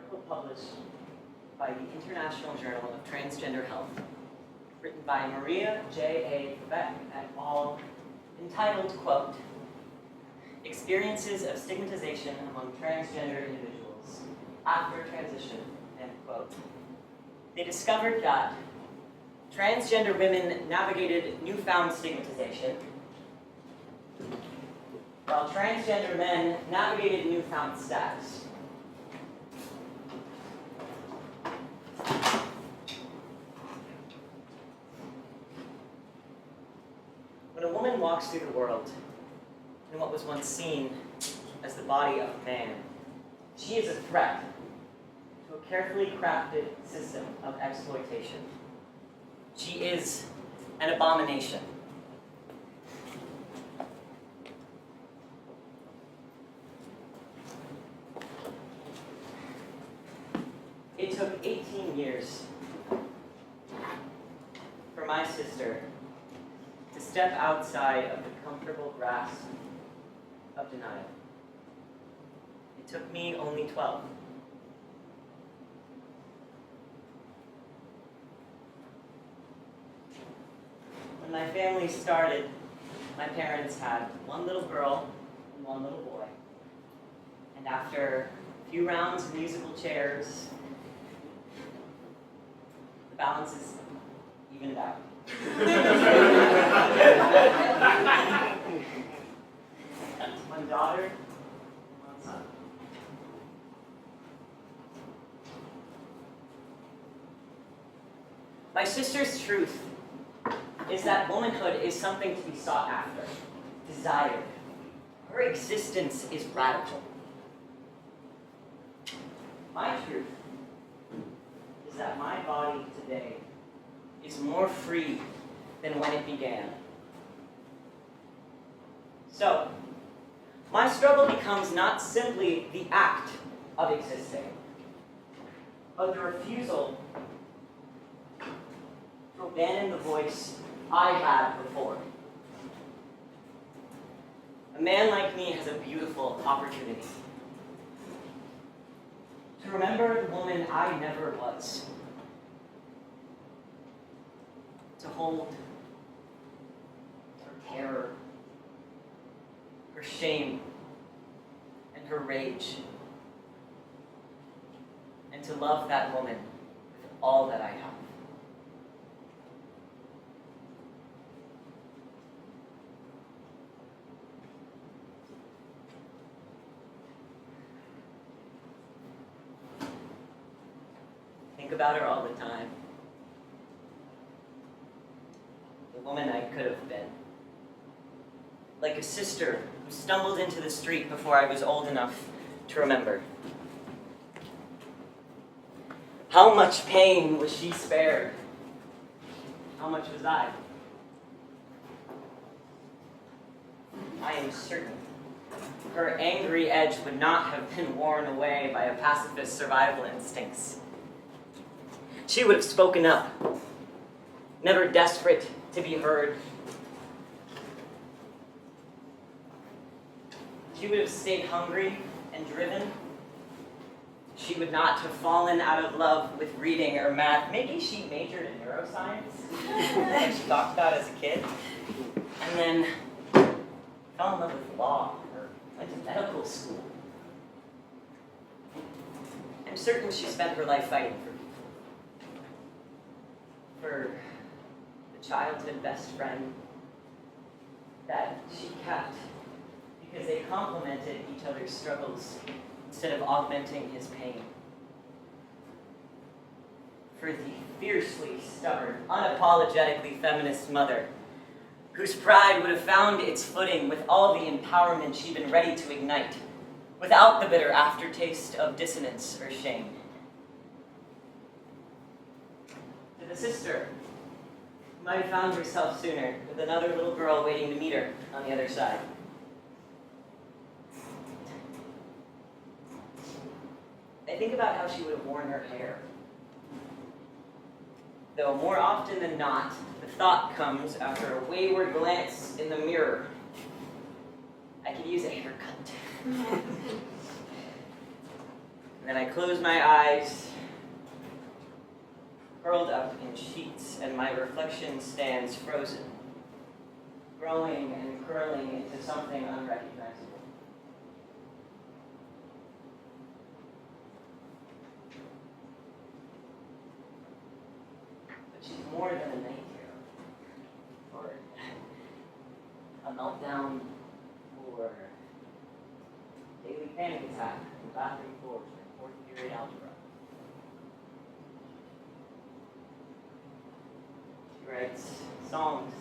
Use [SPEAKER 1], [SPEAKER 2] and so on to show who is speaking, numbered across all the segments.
[SPEAKER 1] article published by the International Journal of Transgender Health, written by Maria J. A. Beck et al., entitled, quote, "Experiences of Stigmatization Among Transgender Individuals After Transition," end quote. They discovered that transgender women navigated newfound stigmatization, while transgender men navigated newfound status. When a woman walks through the world in what was once seen as the body of a man, she is a threat to a carefully crafted system of exploitation. She is an abomination. It took 18 years for my sister to step outside of the comfortable grasp of denial. It took me only 12. When my family started, my parents had one little girl and one little boy. And after a few rounds of musical chairs, the balances evened out. One daughter, one son. My sister's truth is that womanhood is something to be sought after, desired. Her existence is radical. My truth is that my body today is more free than when it began. So, my struggle becomes not simply the act of existing, but the refusal to abandon the voice I had before. A man like me has a beautiful opportunity to remember the woman I never was, to hold her terror, her shame, and her rage, and to love that woman with all that I have. Think about her all the time. The woman I could have been. Like a sister who stumbled into the street before I was old enough to remember. How much pain was she spared? How much was I? I am certain her angry edge would not have been worn away by a pacifist's survival instincts. She would have spoken up, never desperate to be heard. She would have stayed hungry and driven. She would not have fallen out of love with reading or math. Maybe she majored in neuroscience, like she talked about as a kid, and then fell in love with law or went to medical school. I'm certain she spent her life fighting for the childhood best friend that she kept because they complemented each other's struggles instead of augmenting his pain. For the fiercely stubborn, unapologetically feminist mother whose pride would have found its footing with all the empowerment she'd been ready to ignite, without the bitter aftertaste of dissonance or shame. To the sister who might have found herself sooner with another little girl waiting to meet her on the other side. I think about how she would have worn her hair. Though more often than not, the thought comes after a wayward glance in the mirror. I could use a haircut. And then I close my eyes, curled up in sheets, and my reflection stands frozen, growing and curling into something unrecognizable. But she's more than a night hero, or a meltdown, or daily panic attack in the bathroom floors in fourth period algebra. She writes songs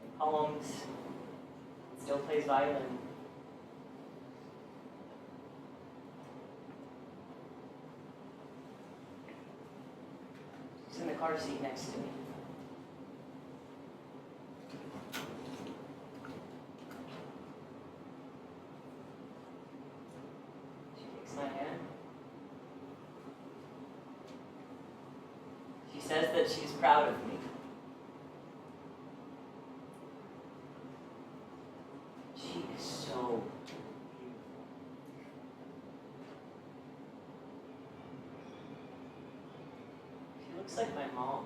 [SPEAKER 1] and poems, and still plays violin. She's in the car seat next to me. She takes my hand. She says that she's proud of me. She is so beautiful. She looks like my mom.